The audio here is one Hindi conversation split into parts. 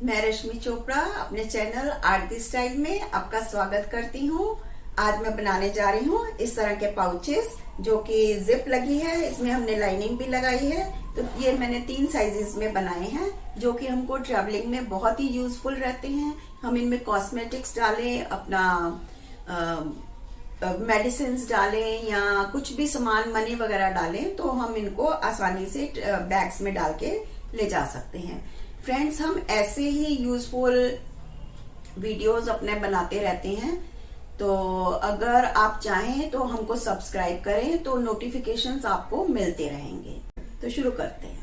मैं रश्मि चोपड़ा अपने चैनल आर्ट दी स्टाइल में आपका स्वागत करती हूँ। आज मैं बनाने जा रही हूँ इस तरह के पाउचेस जो कि जिप लगी है, इसमें हमने लाइनिंग भी लगाई है। तो ये मैंने 3 साइजेस में बनाए हैं जो कि हमको ट्रैवलिंग में बहुत ही यूजफुल रहते हैं। हम इनमें कॉस्मेटिक्स डालें, अपना मेडिसिन डालें या कुछ भी सामान मनी वगैरह डालें तो हम इनको आसानी से बैग्स में डाल के ले जा सकते हैं। फ्रेंड्स, हम ऐसे ही यूजफुल वीडियोस अपने बनाते रहते हैं, तो अगर आप चाहें तो हमको सब्सक्राइब करें तो नोटिफिकेशंस आपको मिलते रहेंगे। तो शुरू करते हैं।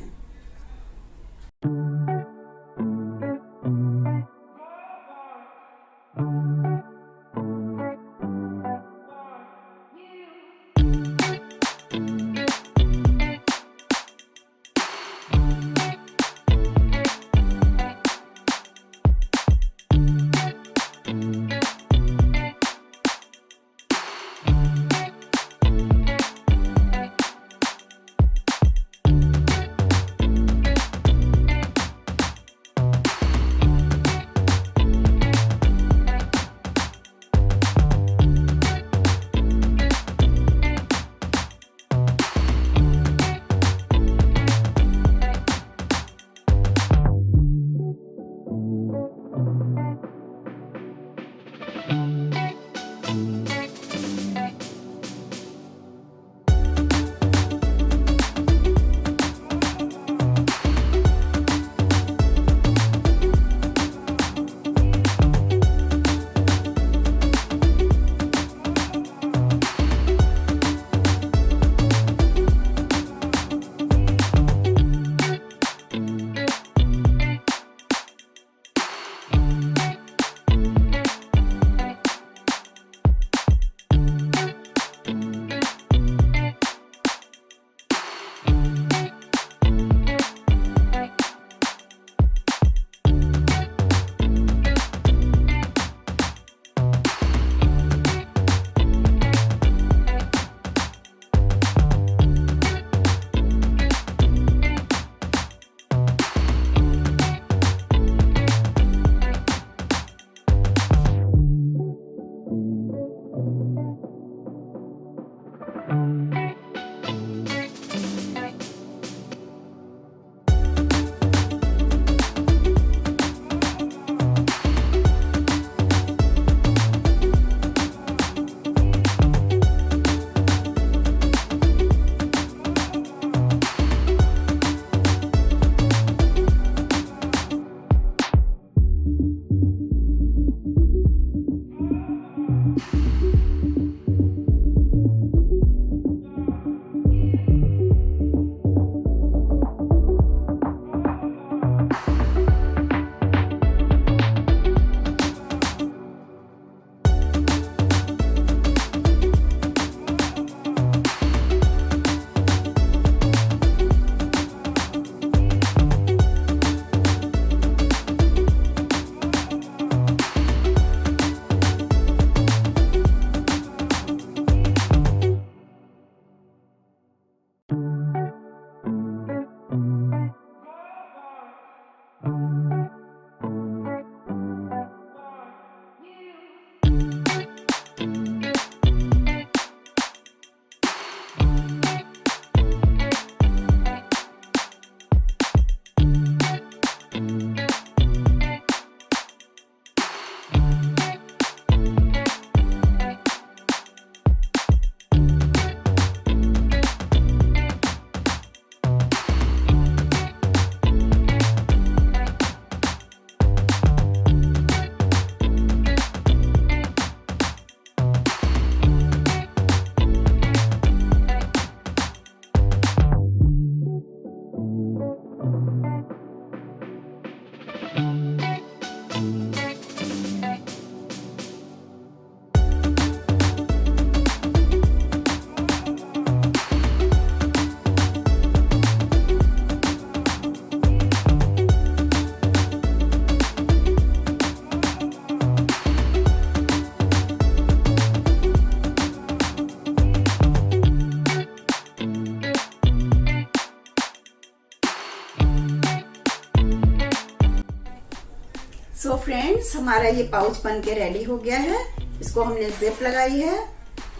सो फ्रेंड्स, हमारा ये पाउच बन के रेडी हो गया है। इसको हमने जिप लगाई है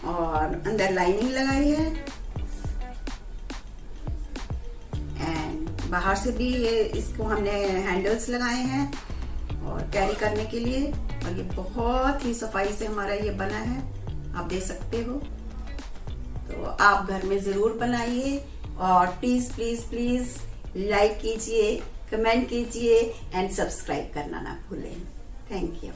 और अंदर लाइनिंग लगाई है एंड बाहर से भी इसको हमने हैंडल्स लगाए हैं और कैरी करने के लिए। और ये बहुत ही सफाई से हमारा ये बना है, आप देख सकते हो। तो आप घर में जरूर बनाइए और प्लीज प्लीज प्लीज लाइक कीजिए, कमेंट कीजिए एंड सब्सक्राइब करना ना भूलें। Thank you.